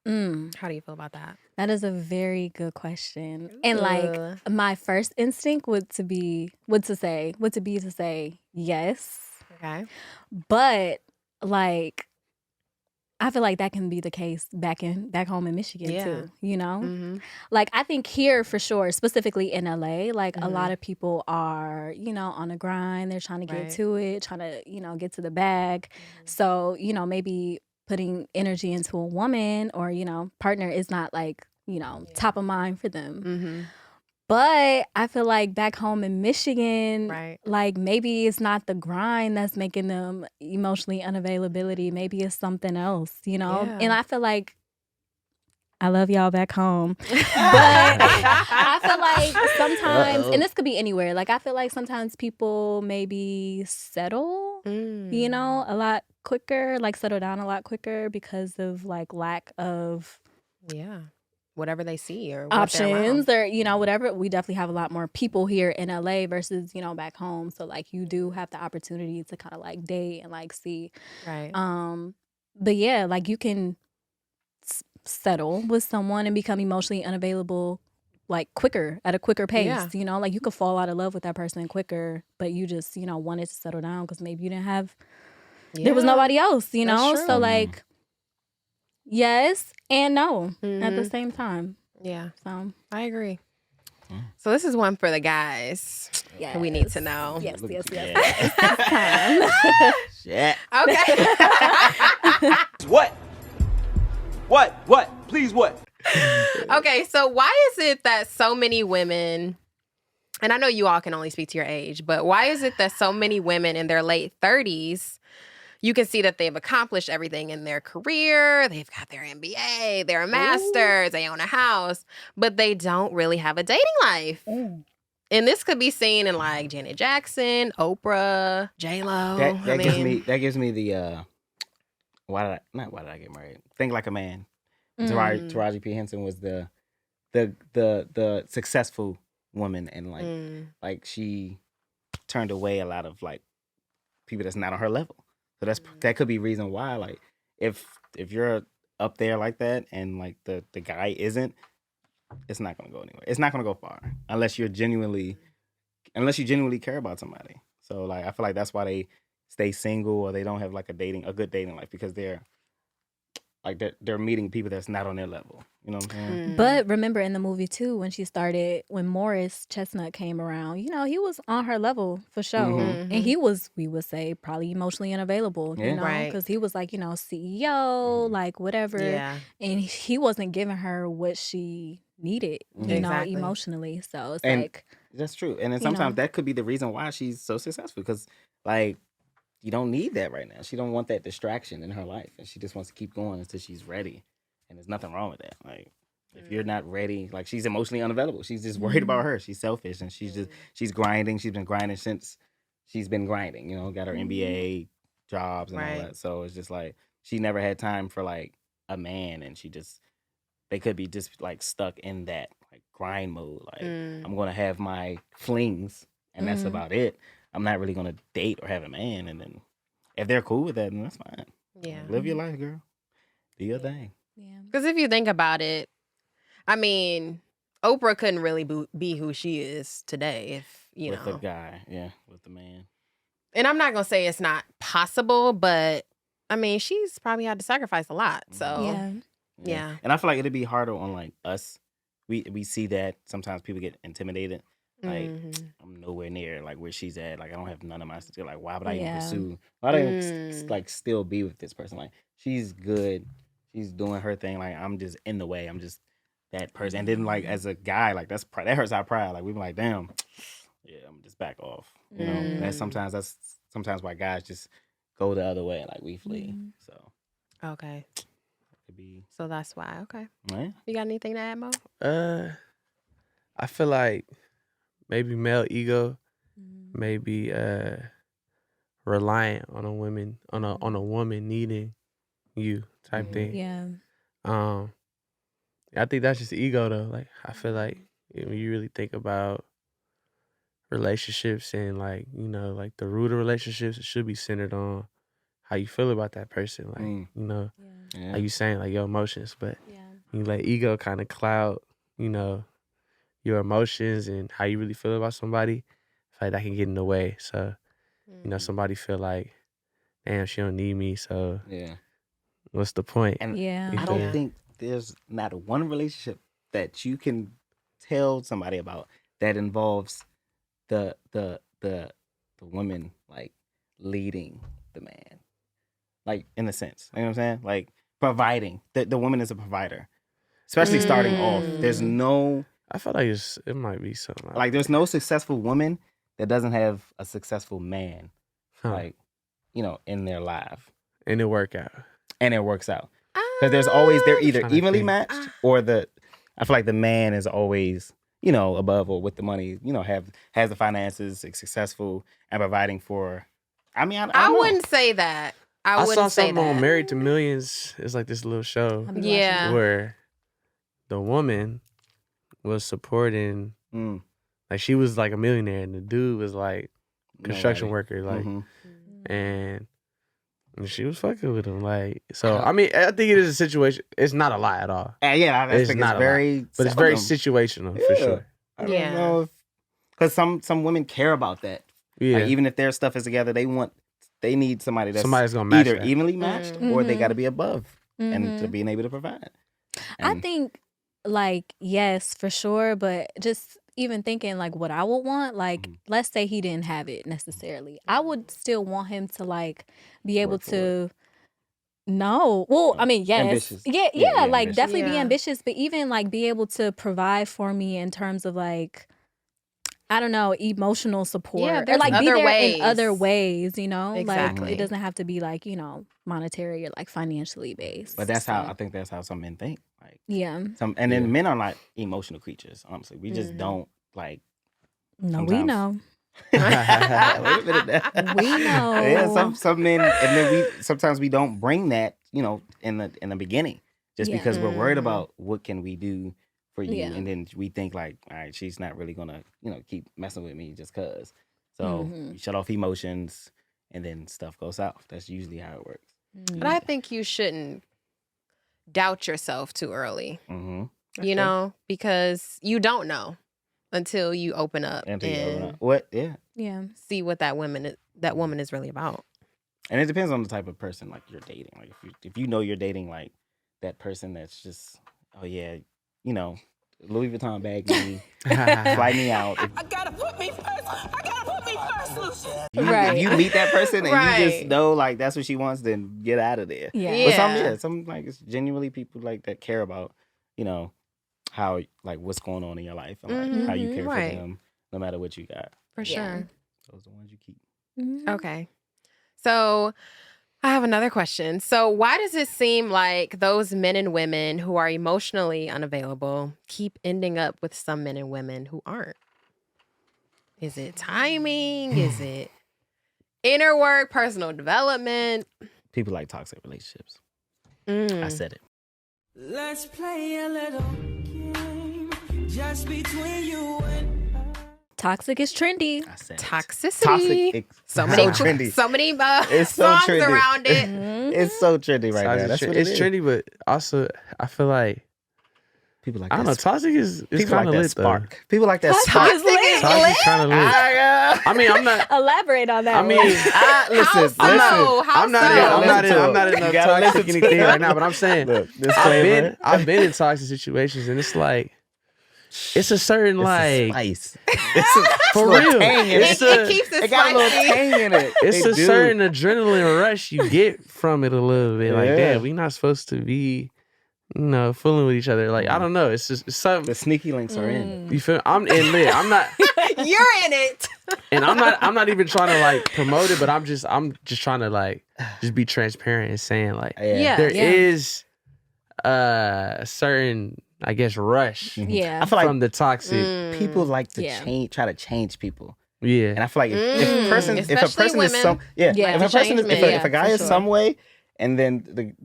How do you feel about that? That is a very good question. And like Ugh. my first instinct would to be to say yes. Okay. But like I feel like that can be the case back home in Michigan Yeah. too, you know? Mm-hmm. Like, I think here for sure, specifically in LA, like a lot Mhm. of people are, on the grind. They're trying to get Right. to it, trying to, get to the bag. So, maybe putting energy into a woman or, partner is not like, top of mind for them. Mm-hmm. But I feel like back home in Michigan, Right. like maybe it's not the grind that's making them emotionally unavailability. Maybe it's something else, Yeah. And I feel like I love y'all back home. But I feel like sometimes, and this could be anywhere, like I feel like sometimes people maybe settle, a lot quicker, like settle down a lot quicker because of like lack of Yeah. Whatever they see or what they're options around. or whatever. We definitely have a lot more people here in LA versus back home, so like you do have the opportunity to kind of like date and like see Right. but yeah, like you can settle with someone and become emotionally unavailable like quicker, at a quicker pace. Yeah. Like you could fall out of love with that person quicker, but you just wanted to settle down because maybe you didn't have there was Yeah. nobody else, That's so true. like yes and no at the Mhm. same time. Yeah. So I agree. So this is one for the guys. yes. We need to know. Yes, Look yes, at yes. that. yes. Shit. Okay. What? Please what? Okay, so why is it that so many women, and I know you all can only speak to your age, but why is it that so many women in their late 30s, you can see that they've accomplished everything in their career, they've got their MBA, their master's, they own a house, but they don't really have a dating life. And this could be seen in like Janet Jackson, Oprah, J-Lo. That gives me the why did I get married? Think Like a Man. Taraji P. Henson was the successful woman, and like she turned away a lot of like people that's not on her level. So that could be reason why. Like if you're up there like that and like the guy isn't, it's not gonna go anywhere. It's not gonna go far unless you genuinely care about somebody. So like I feel like that's why they stay single or they don't have like a good dating life, because they're meeting people that's not on their level. You know what I'm saying? But remember in the movie too, when Maurice Chestnut came around, he was on her level for sure. Mhm. And he was, we would say, probably emotionally unavailable, Yeah. Right. because he was like, CEO, like whatever. Yeah. And he wasn't giving her what she needed, Exactly. emotionally. So it's And like, that's true. And then you sometimes know. that could be the reason why she's so successful, because like you don't need that right now. She don't want that distraction in her life, and she just wants to keep going until she's ready. And there's nothing wrong with that. Like if you're not ready, like she's emotionally unavailable. She's just worried about her. She's selfish, and she's grinding. She's been grinding since she's been grinding. Got her MBA jobs and all Right. that. So it's just like she never had time for like a man, and they could be just like stuck in that like grind mode. Like I'm gonna have my flings, and that's about it. I'm not really gonna date or have a man. And then if they're cool with that, then that's fine. Yeah. Live your life, girl. Do your thing. Yeah. Because if you think about it, I mean, Oprah couldn't really be who she is today if, With the guy, with the man. And I'm not going to say it's not possible, but I mean, she's probably had to sacrifice a lot. So, yeah. And I feel like it'd be harder on like us. We see that sometimes people get intimidated. Like I'm nowhere near like where she's at. Like I don't have none of my skill. Like why would I even pursue? Why would I even like still be with this person? Like she's good. She's doing her thing. Like I'm just in the way. I'm just that person. And then like as a guy, like that hurts our pride. Like we be like, damn, yeah, I'm just back off. That's sometimes why guys just go the other way. Like we flee. So Okay. could be. So that's why. Okay. Right? You got anything to add, Mo? I feel like maybe male ego, maybe reliant on a woman needing you type thing. Yeah. I think that's just ego though. Like I feel like when you really think about relationships and like like the root of relationships, it should be centered on how you feel about that person. Like how you saying like your emotions, but you let ego kind of cloud your emotions and how you really feel about somebody. I feel like that can get in the way. So somebody feel like, damn, she don't need me, so what's the point? And Yeah. I don't think there's not one relationship that you can tell somebody about that involves the woman like leading the man, like in a sense. You know what I'm saying? Like providing. The woman is a provider, especially starting off. There's no. I feel like it might be something Like there's no successful woman that doesn't have a successful man, like, you know, in their life. And it work out. And it works out. Because there's always, they're either Trying to evenly think. matched or I feel like the man is always, you know, above or with the money, you know, has the finances, is successful and providing for, I mean, I don't know. wouldn't say that. I I saw wouldn't say something on that. Married to Millions. It's like this little show Yeah. where the woman was supporting, like she was like a millionaire and the dude was like construction worker, like, and she was fucking with him, like. So I mean, I think it is a situation. It's not a lie at all. Yeah, I think it's very, but it's very situational for sure. I don't know because some women care about that. Yeah, like, even if their stuff is together, they need somebody's gonna match either that. evenly matched or they got to be above and to being able to provide. I think, like, yes, for sure, but just even thinking like what I would want, like, let's say he didn't have it necessarily, I would still want him to like be able to. No, well, I mean, yes, Ambitious. yeah, like ambitious. definitely be ambitious, but even like be able to provide for me in terms of like, I don't know, emotional support. Yeah, or there's like be other there ways. in other ways, you know? Exactly. Like it doesn't have to be like, you know, monetary or like financially based. But that's so. how I think that's how some men think. Like Yeah. and then men are not emotional creatures. Honestly, we just don't like. No, we sometimes- know. Wait a minute. We know. Yeah, some men, and then sometimes we don't bring that, you know, in the beginning, just Yeah. because we're worried about what can we do for you, Yeah. and then we think like, all right, she's not really gonna, you know, keep messing with me just cause. So you shut off emotions, and then stuff goes south. That's usually how it works. But I think you shouldn't doubt yourself too early. You know, because you don't know until you open up and What? Yeah. Yeah. see what that woman is really about. And it depends on the type of person like you're dating. Like if you know you're dating like that person that's just, oh yeah, you know, Louis Vuitton bag me, fly me out. I gotta put me first. If you meet that person and you just Right. know like that's what she wants, then get out of there. Yeah. But some like it's genuinely people like that care about, you know, how like what's going on in your life and like how you care Right. for them, no matter what you got. For sure. Those are the ones you keep. Okay. So I have another question. So why does it seem like those men and women who are emotionally unavailable keep ending up with some men and women who aren't? Is it timing? Is it inner work, personal development? People like toxic relationships. Mm. I said it. Let's play a little game just between you and Toxic is trendy. I said it. Toxicity. Toxic. So many, trendy. so many It's so songs trendy. around it. It's so trendy right now. That's what it's it is. trendy, but also I feel like People like I don't that know. Toxic is People kind like of that lit spark. People like that Toxic spark. is lit. though. Toxic kind of lit. I mean, I'm not. Elaborate on that. I mean, one. Listen, How listen. so? How I'm not. so? I'm not in You no gotta toxic listen to anything it. right now. But I'm saying, Look, disclaimer. I've been in toxic situations, and it's like, it's a certain like, Spice. for real. Tang in It's It a, keeps it It got a little spicy. tang in it. it's They a do. certain adrenaline rush you get from it a little bit. Like, Yeah. damn, we not supposed to be, you know, fooling with each other. Like, I don't know. It's just it's something. The sneaky links are in. You feel? I'm in lit. I'm not, You're in it. and I'm not even trying to like promote it, but I'm just trying to like just be transparent and saying like Yeah. there is a certain, I guess, rush Yeah. I feel like from the toxic. people like to Yeah. try to change people. Yeah. And I feel like if a person Especially is women. some Yeah. if a person is, Change if men, a guy for is sure. some way and then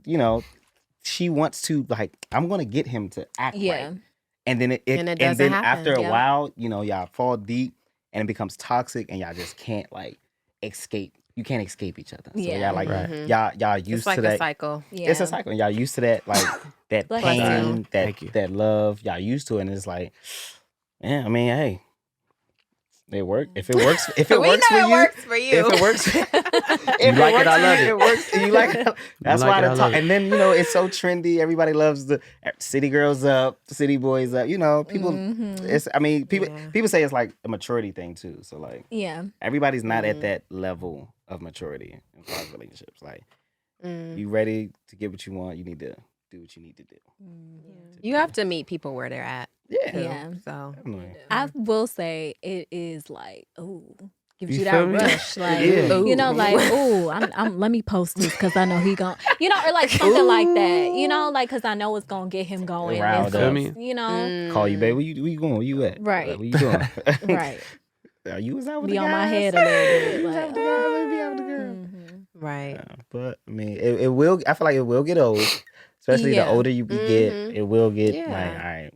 she wants to like I'm gonna get him to act Yeah. right. And then And it and doesn't then happen. after a Yeah. while, y'all fall deep and it becomes toxic and y'all just can't like escape. You can't escape each other. So Yeah. y'all like Mhm. y'all used It's like to a that. cycle. Yeah. It's a cycle. And y'all used to that like that Bless pain, you. Thank you. that love. Y'all used to it and it's like, yeah, I mean, hey. It work. If it works, we know it works for you. If it works, if You like it, I love it. It works. You like it. That's like why it, the I talk. love it. And then it's so trendy. Everybody loves the city girls up, city boys up. People. It's. I mean, people say it's like a maturity thing too. So like, Yeah. everybody's not at that level of maturity in far as relationships. Like, you ready to get what you want? You need to do what you need to do. You have to meet people where they're at. Yeah. So I will say it is like, ooh, gives You you feel that me? rush. Like, Yeah. like, ooh, I'm let me post this because I know he gon', or like something like that, like, because I know it's gonna get him going. Riled And up. so, Call you, babe. Where you going? Where you at? Right. What you doing? right. Are you was out with Be the on my guys? head a little bit. You was Like, out with the guys? Let me be out with the girls. right. Yeah, but I mean, it will. I feel like it will get old, especially the Yeah. older you get. It will get Yeah. like, all right,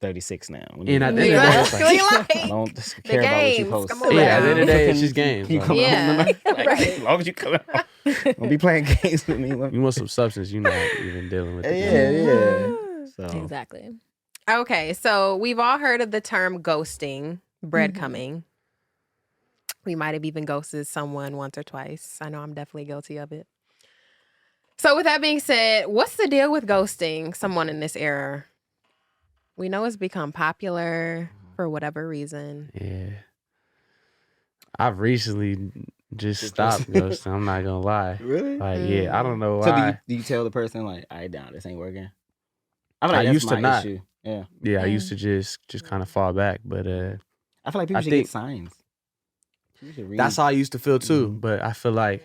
36 now. And at the end of the day, That's it's like, what you I like. don't care about what you games, post. come on yeah, at the now. end of the day, it's just games. Can you Like, come Yeah. home tonight? Like, Right. as long as you come out, don't be playing games with me. you want some substance, you're not even dealing with it. Yeah. So exactly. Okay, so we've all heard of the term ghosting, breadcrumbing. We might have even ghosted someone once or twice. I know I'm definitely guilty of it. So with that being said, what's the deal with ghosting someone in this era? We know it's become popular for whatever reason. Yeah. I've recently just stopped ghosting. I'm not gonna lie. really? Like, yeah, I don't know So why. do you tell the person like, "I down, this ain't working"? I feel I like that's used to my not. issue. Yeah, Yeah, I used to just kind of fall back, but I feel like people I should think- get signs. You should read. that's how I used to feel too. Mhm. But I feel like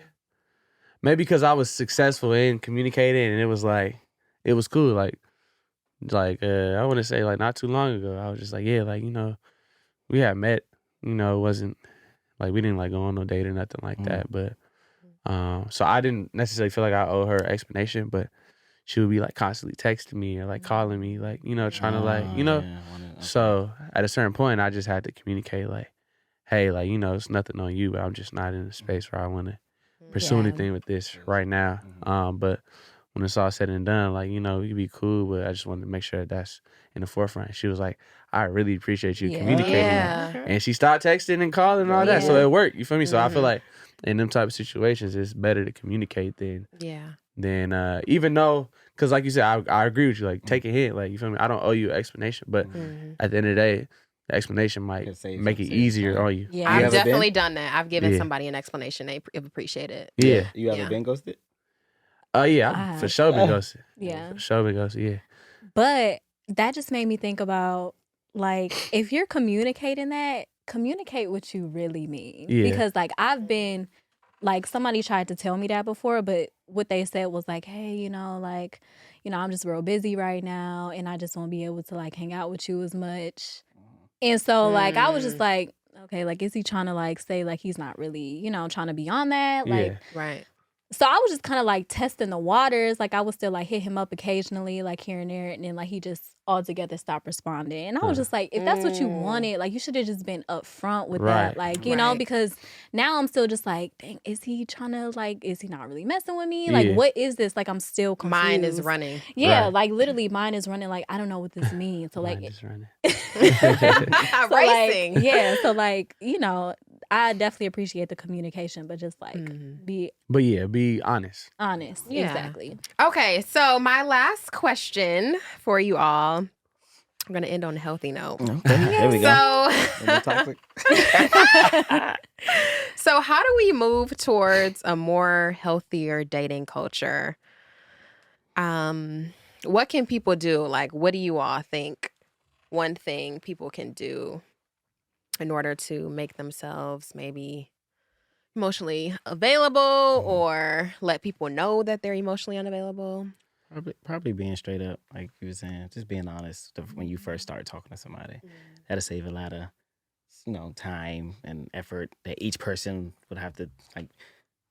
maybe because I was successful in communicating, and it was cool. Like I want to say like not too long ago, I was just like, yeah, like we had met. It wasn't like we didn't like go on no date or nothing like that. But so I didn't necessarily feel like I owe her explanation, but she would be like constantly texting me or like calling me, like trying to like So at a certain point, I just had to communicate like, hey, like it's nothing on you, but I'm just not in a space where I want to pursue Yeah. anything with this right now. But when it's all said and done, like you'd be cool, but I just wanted to make sure that's in the forefront. She was like, I really appreciate you communicating that. Yeah. And she started texting and calling and all that, so Yeah. it worked. You feel me? So I feel like in them type of situations, it's better to communicate than even though, because like you said, I agree with you. Like take a hint, like you feel me? I don't owe you an explanation, but at the end of the day, the explanation might Could save make it some easier time. on you. Yeah. I've ever been? definitely done that. I've given Yeah. somebody an explanation. They appreciate it. Yeah. You ever Yeah. been ghosted? Yeah, I I for have. sure been ghosted. Yeah. For sure been ghosted, yeah. But that just made me think about, like, if you're communicating that, communicate what you really mean. Yeah. Because, like, I've been, like, somebody tried to tell me that before, but what they said was like, hey, I'm just real busy right now, and I just won't be able to, like, hang out with you as much. And so, like, I was just like, okay, like, is he trying to, like, say, like, he's not really, trying to be on that? Like, Yeah. Right. so I was just kind of like testing the waters. Like I would still like hit him up occasionally, like here and there, and then like he just altogether stopped responding. And I was just like, if that's what you wanted, like you should have just been upfront with Right. that, like because now I'm still just like, dang, is he trying to like, is he not really messing with me? Like, Yeah. what is this? Like I'm still confused. Mine is running. Yeah, Right. like literally, mine is running. Like I don't know what this means. So like, Mine just running. so, Racing. like, yeah. So like, I definitely appreciate the communication, but just like be But yeah, be honest. honest. Yeah. Exactly. Okay, so my last question for you all. I'm going to end on a healthy note. Okay, there we go. So, No toxic. so how do we move towards a more healthier dating culture? What can people do? Like, what do you all think one thing people can do in order to make themselves maybe emotionally available or let people know that they're emotionally unavailable? Probably being straight up, like you were saying, just being honest when you first start talking to somebody. That'll save a lot of, time and effort that each person would have to like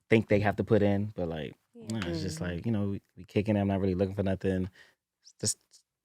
think they have to put in. But like, no, it's just like we kicking it. I'm not really looking for nothing. Just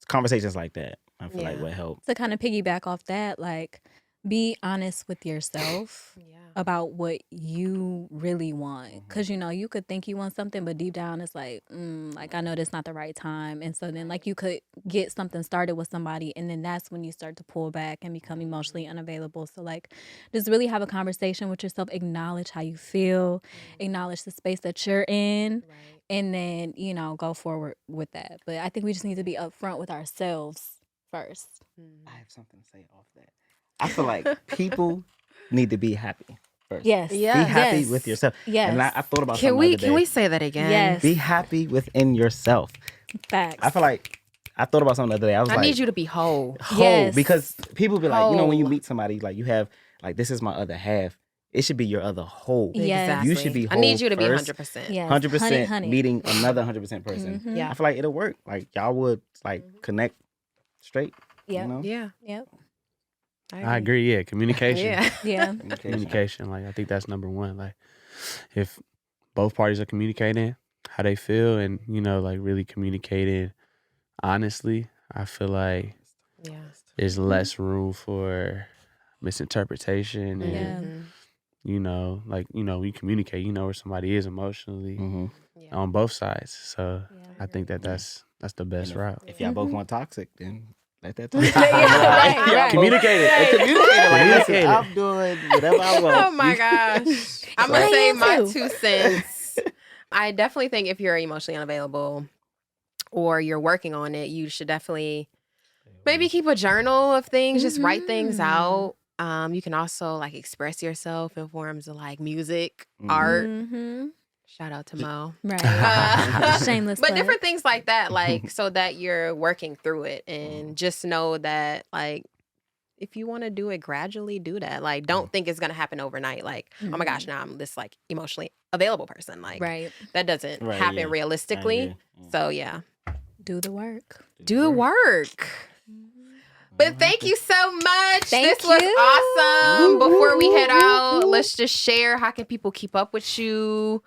conversations like that. I feel like would help. To kind of piggyback off that, like be honest with yourself Yeah. about what you really want. Because, you know, you could think you want something, but deep down it's like, like, I know that's not the right time. And so then, like, you could get something started with somebody, and then that's when you start to pull back and become emotionally unavailable. So, like, just really have a conversation with yourself, acknowledge how you feel, acknowledge the space that you're in, and then, you know, go forward with that. But I think we just need to be upfront with ourselves first. I have something to say off that. I feel like people need to be happy first. Yes. Yeah. Be happy Yes. with yourself. Yes. And I thought about Can something we the other can day. we say that again? Yes. Be happy within yourself. Facts. I feel like I thought about something the other day. I was I like, need you to be whole. Yes. because people be like, you know, when you Whole. meet somebody, like you have like, this is my other half. It should be your other whole. Yes. You should be I need whole you to be first. 100%. Yes. 100% Honey. meeting another 100% person. Mhm. Yeah. I feel like it'll work. Like y'all would like connect straight. Yep. You know? Yeah. Yep. I agree. Yeah, communication. Yeah. Yeah. Communication. Like, I think that's number one. Like, if both parties are communicating how they feel and, you know, like really communicating honestly, I feel like Yeah. there's less room for misinterpretation and, Yeah. you know, like, you know, we communicate, you know where somebody is emotionally Mm-hmm. Yeah. on both sides. So Yeah. I think that's the best route. If y'all both want toxic, then let that talk. right. Communicate it. Communicate it. Like, listen, Communicate it. I'm doing whatever I want. Oh my gosh. I'm going to Right. say my Too. 2 cents. I definitely think if you're emotionally unavailable or you're working on it, you should definitely maybe keep a journal of things, just write things out. You can also like express yourself in forms of like music, art. Mm-hmm. Shout out to Mo. Right. Shameless. But plug. different things like that, like so that you're working through it, and just know that like if you want to do it gradually, do that. Like don't think it's gonna happen overnight. Like oh my gosh, now I'm this like emotionally available person. Like Right. that doesn't Right, happen yeah. realistically. So yeah, Do the work. do the work. But thank you so much. Thank this was you. awesome. Before we head out, let's just share how can people keep up with you.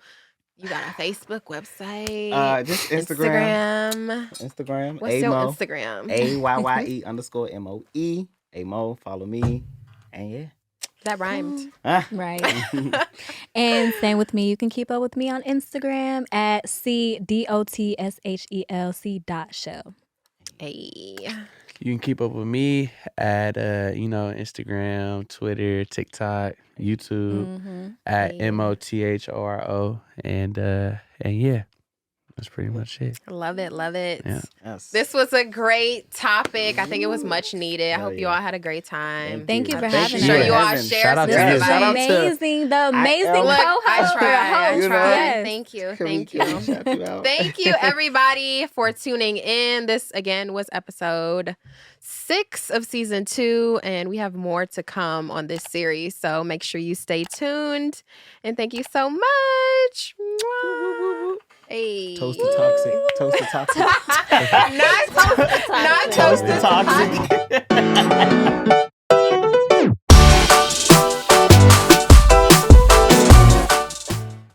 You got a Facebook website. Just Instagram. What's your Amo. Instagram? AYYE_MOE. Amo. Follow me. And yeah. That rhymed. Right. And same with me. You can keep up with me on Instagram at CDOTSHELC.show. Hey. You can keep up with me at you know, Instagram, Twitter, TikTok, YouTube at MOTHORO, and yeah, that's pretty much it. Love it. Love it. Yeah. Yes. This was a great topic. I think it was much needed. I Hell hope you yeah. all had a great time. Thank you for I'm having sure us. you all Heaven. shared Shout out some to you. Shout out advice. to- Amazing, the amazing Look, co-host. I tried. I host. tried. Yes. Thank you. Can we Thank you. shout you out? Thank you, everybody, for tuning in. This, again, was episode 6 of season 2, and we have more to come on this series. So make sure you stay tuned. And thank you so much. Mwah. Hey. Toast the toxic. Toast the toxic. Not toast Toast the toxic.